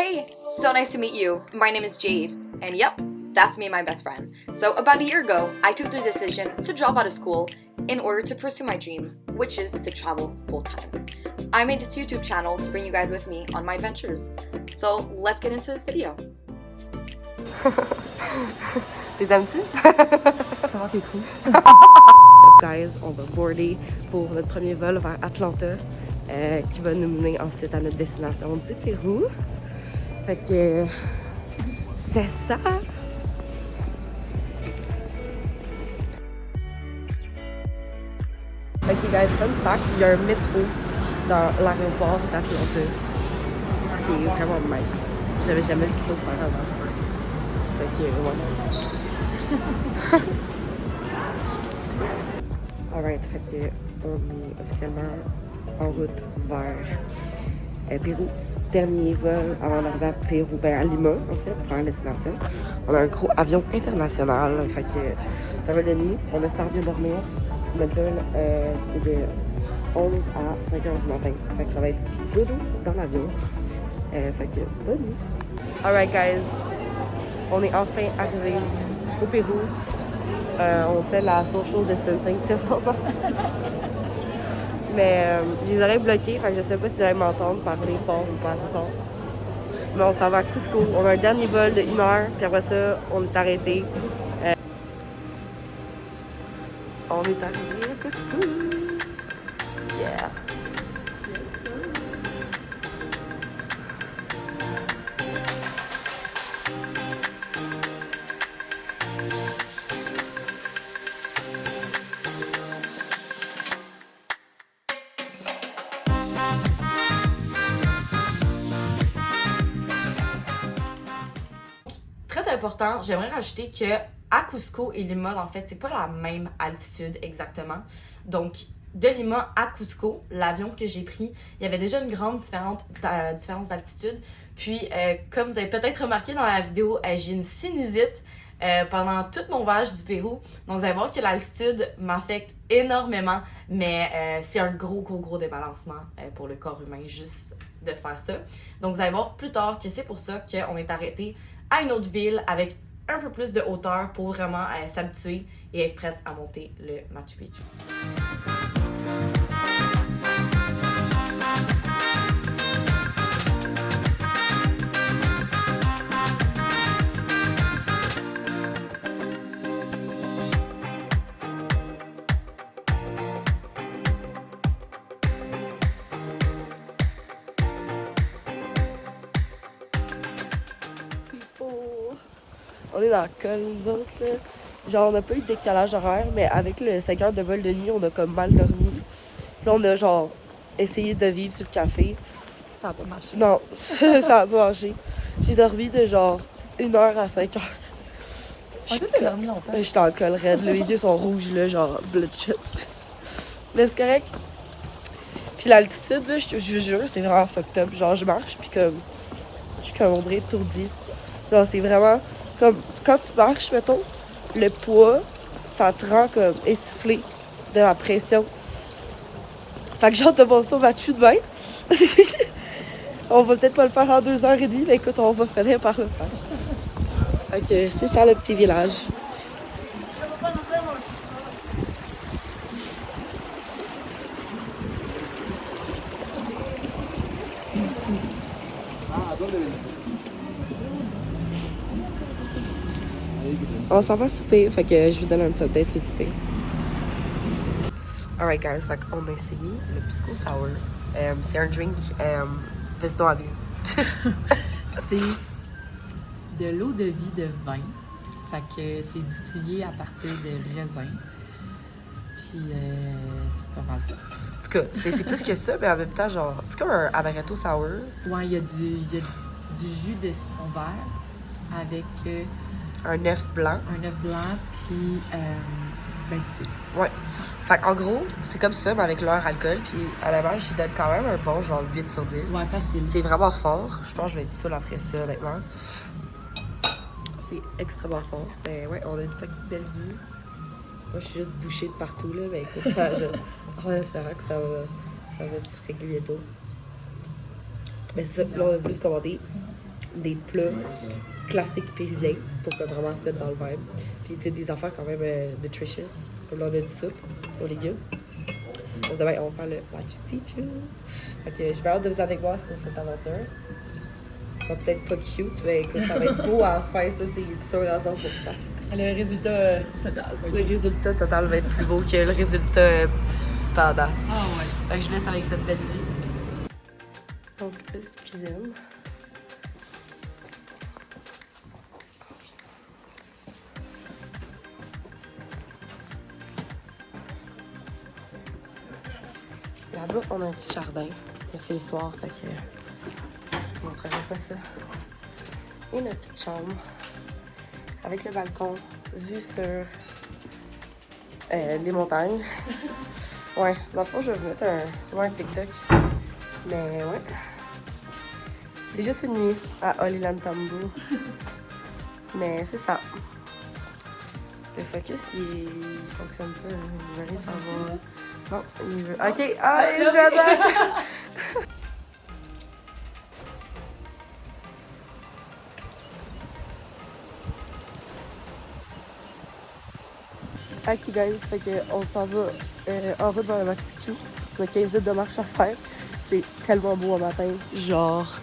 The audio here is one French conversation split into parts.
Hey, so nice to meet you. My name is Jade, and yep, that's me and my best friend. So about a year ago, I took the decision to drop out of school in order to pursue my dream, which is to travel full-time. I made this YouTube channel to bring you guys with me on my adventures. So let's get into this video. Tes aimes-tu? Comment t'es trouvé? Guys, on va boarder pour notre premier vol vers Atlanta qui va nous mener ensuite à notre destination du Pérou. Fait que c'est ça! Ok guys, fun fact, il y a un métro dans l'aéroport d'Atlanta. Ce qui est vraiment nice. J'avais jamais vu ça auparavant. Fait que ouais. Alright, fait que on est officiellement en route vers Pérou. Dernier vol avant d'arriver à Pérou, à Lima en fait, pour la destination. On a un gros avion international, fait que ça va de nuit. On espère bien dormir. Notre vol, c'est de 11 à 5 h du matin. Fait que ça va être dodo dans l'avion. Fait que bonne nuit. Alright guys, on est enfin arrivé au Pérou. On fait la social distancing présentement. Mais j'ai les oreilles bloquées, fait que je sais pas si j'allais m'entendre parler fort ou pas assez fort. Mais on s'en va à Cusco. On a un dernier vol de 1 heure, puis après ça, on est arrêté. On est arrivé à Cusco. Yeah! Très important, j'aimerais rajouter que à Cusco et Lima, en fait, c'est pas la même altitude exactement. Donc, de Lima à Cusco, l'avion que j'ai pris, il y avait déjà une grande différence d'altitude. Puis, comme vous avez peut-être remarqué dans la vidéo, j'ai une sinusite pendant tout mon voyage du Pérou. Donc, vous allez voir que l'altitude m'affecte énormément, mais c'est un gros débalancement pour le corps humain, juste de faire ça. Donc, vous allez voir plus tard que c'est pour ça qu'on est arrêté à une autre ville avec un peu plus de hauteur pour vraiment s'habituer et être prête à monter le Machu Picchu. On est dans le col, nous autres, là. Genre, on n'a pas eu de décalage horaire, mais avec le 5 heures de vol de nuit, on a comme mal dormi. Puis là, on a genre essayé de vivre sur le café. Ça n'a pas marché. Non, ça n'a pas marché. J'ai dormi de genre 1 heure à 5 heures. Toi, t'as dormi longtemps. J'étais en col raide. Mes yeux sont rouges, là, genre bloodshot. Mais c'est correct. Puis l'altitude, là, je vous jure, c'est vraiment fucked up. Genre, je marche, puis comme, je suis comme, on dirait étourdie. Genre, c'est vraiment comme, quand tu marches, mettons, le poids, ça te rend comme essoufflé de la pression. Fait que j'ai hâte de voir ça au Machu demain. On va peut-être pas le faire en 2h30, mais écoute, on va finir par le faire. Ok, c'est ça le petit village. On s'en va souper, fait que je vous donne un petit update sur le souper. Alright guys, fait qu'on a essayé le Pisco Sour. C'est un drink, vas-y donc Abby. C'est de l'eau de vie de vin. Fait que c'est distillé à partir de raisin. Puis c'est pas mal ça. En tout cas, c'est plus que ça, mais en même temps, genre, c'est comme un amaretto sour. Ouais, il y a du jus de citron vert avec Un œuf blanc. un œuf blanc, puis du sucre. Ouais. Fait qu'en gros, c'est comme ça, mais avec leur alcool. Puis à la base, j'y donne quand même un bon genre 8 sur 10. Ouais, facile. C'est vraiment fort. Je pense que je vais être saoule après ça, honnêtement. C'est extrêmement fort. Mais ouais, on a une fucking belle vue. Moi, je suis juste bouchée de partout, là. Mais écoute, en espérant que ça va se régler bientôt. Mais c'est ça, là, on a voulu se commander des plats classiques péruviens pour que vraiment se mettre dans le vibe. Puis tu sais, des affaires quand même nutritious, comme là on a du soupe aux légumes. Donc demain, on va faire le Machu Picchu. Ok, j'ai hâte de vous aller voir sur cette aventure. Ce sera peut-être pas cute, mais écoute, ça va être beau à la fin, ça c'est sûr à 100%. Le résultat total. Le résultat total va être plus beau que le résultat pendant. Ah ouais. Fait que je vous laisse avec cette belle idée. Donc, petite cuisine. Là-bas, on a un petit jardin. Mais c'est le soir, fait que je vous montrerai pas ça. Et notre petite chambre. Avec le balcon, vue sur les montagnes. Ouais, dans le fond, je vais vous mettre un TikTok. Mais ouais. C'est juste une nuit à Ollantaytambo. Mais c'est ça. Le focus, il fonctionne pas. Il veut rien savoir. Non, il veut. Ok, ah, il se attend. Ok, guys, fait qu'on s'en va en route vers le Machu Picchu. On a 15 minutes de marche à faire. C'est tellement beau au matin. Genre,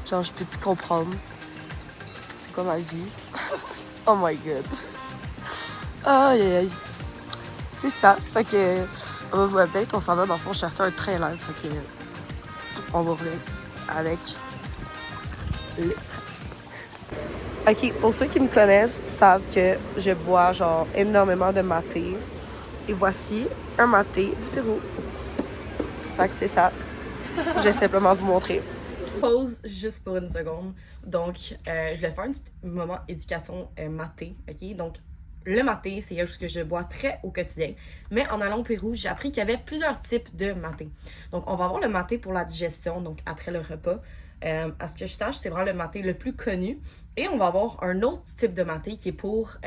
je peux-tu comprendre? C'est quoi ma vie? Oh my god. Aïe, aïe, aïe. C'est ça. Fait que, on va vous update. On s'en va dans le fond chercher un trailer. Fait que, on va revenir avec le. Ok, pour ceux qui me connaissent, savent que je bois genre énormément de maté. Et voici un maté du Pérou. Fait que c'est ça. Je vais simplement vous montrer. Pause juste pour une seconde. Donc, je vais faire un petit moment éducation maté. Ok, donc le maté, c'est quelque chose que je bois très au quotidien. Mais en allant au Pérou, j'ai appris qu'il y avait plusieurs types de maté. Donc, on va avoir le maté pour la digestion, donc après le repas. À ce que je sache, c'est vraiment le maté le plus connu. Et on va avoir un autre type de maté qui est pour,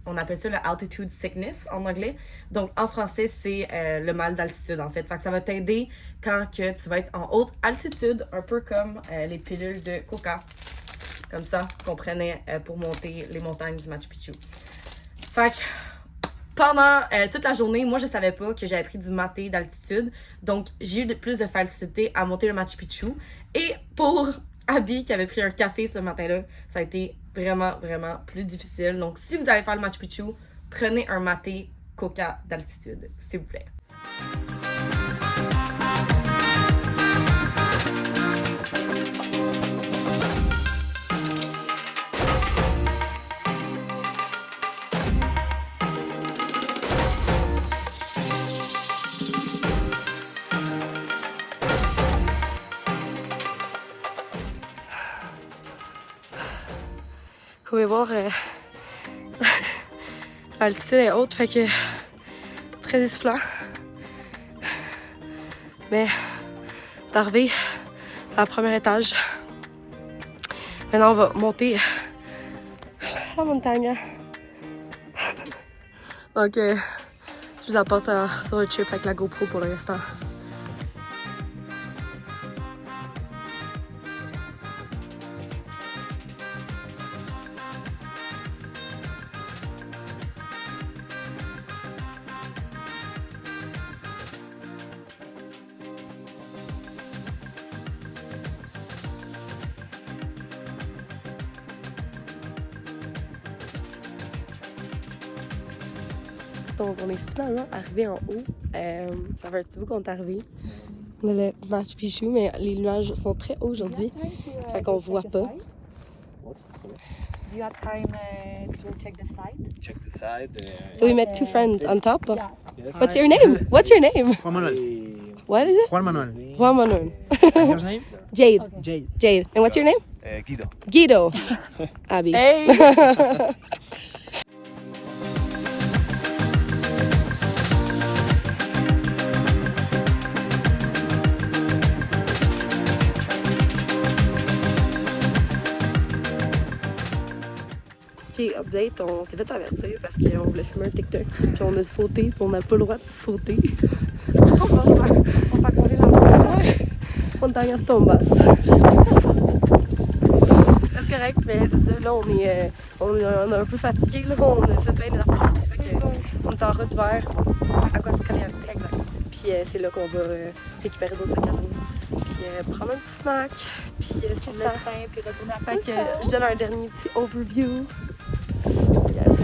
on appelle ça le altitude sickness en anglais. Donc en français, c'est le mal d'altitude en fait. Fait que ça va t'aider quand que tu vas être en haute altitude, un peu comme les pilules de coca. Comme ça, qu'on prenait pour monter les montagnes du Machu Picchu. Fait que pendant toute la journée, moi je savais pas que j'avais pris du maté d'altitude. Donc j'ai eu plus de facilité à monter le Machu Picchu. Et pour Abby qui avait pris un café ce matin-là, ça a été vraiment, vraiment plus difficile. Donc si vous allez faire le Machu Picchu, prenez un maté coca d'altitude, s'il vous plaît. Vous pouvez voir, l'altitude est haute, fait que très essoufflant. Mais d'arriver à la première étage. Maintenant, on va monter la montagne. Donc, je vous apporte sur le chip avec la GoPro pour le restant. Donc, on est finalement arrivé en haut. Ça fait un petit bout qu'on est arrivé. On a le Machu Picchu, mais les nuages sont très hauts aujourd'hui. Fait qu'on voit pas. Do you have time to check the site? Check the side. So we met two friends on top. Yeah. Yes. What's your name? What's your name? Juan Manuel. What is it? Juan Manuel. Juan Manuel. And your name? Jade. Jade. Jade. And what's your name? Guido. Guido. Abby. Hey! Ok, update, on s'est fait avertir parce qu'on voulait filmer un TikTok. Puis on a sauté, puis on n'a pas le droit de sauter. On va tomber dans le montañas tombas. correct, mais c'est ça, là, on est un peu fatigué, là, on a fait bien des affaires, fait que on est en route vers Aguascalientes. Exact. Puis c'est là qu'on va récupérer nos sacs à dos, puis prendre un petit snack, puis c'est ça. Puis retourner à Fait que je donne un dernier petit overview. Yes.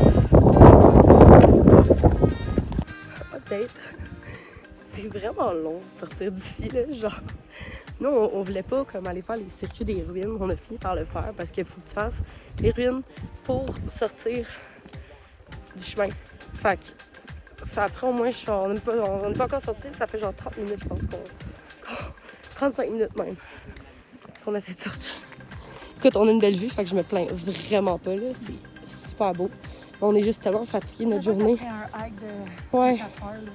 Update. C'est vraiment long de sortir d'ici, là, genre. Nous, on voulait pas comme aller faire les circuits des ruines. On a fini par le faire parce qu'il faut que tu fasses les ruines pour sortir du chemin. Fait que ça prend au moins, on n'est pas encore sorti, ça fait genre 30 minutes, je pense 35 minutes même qu'on essaie de sortir. Écoute, on a une belle vue, fait que je me plains vraiment pas, là. C'est super beau. On est juste tellement fatigués notre journée. un hike de Ouais, 4 heures, là.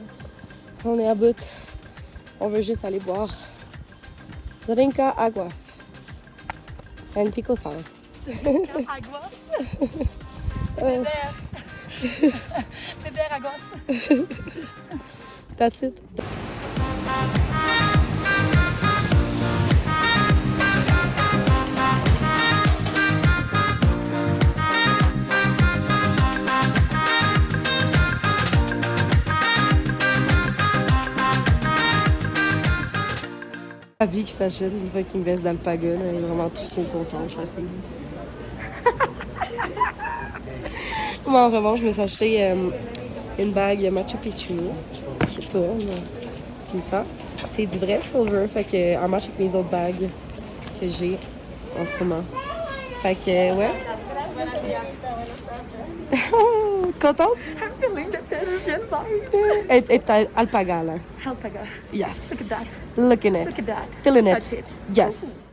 on est à bout. On veut juste aller boire Drinka Aguas and Pico Sal. Agua. Beber agua. That's it. Abby qui s'achète une fucking veste d'alpaga, là, elle est vraiment trop contente, la fille. Moi, en revanche, je me suis acheté une bague Machu Picchu qui tourne comme ça. C'est du vrai silver, fait que en match avec mes autres bagues que j'ai en ce moment. Fait que, ouais. Contente? I'm feeling the Peruvian vibe. Et alpaga, là. Alpaga. Yes. Look at that. Looking it. Look at that. Feeling it. Touch it. Yes.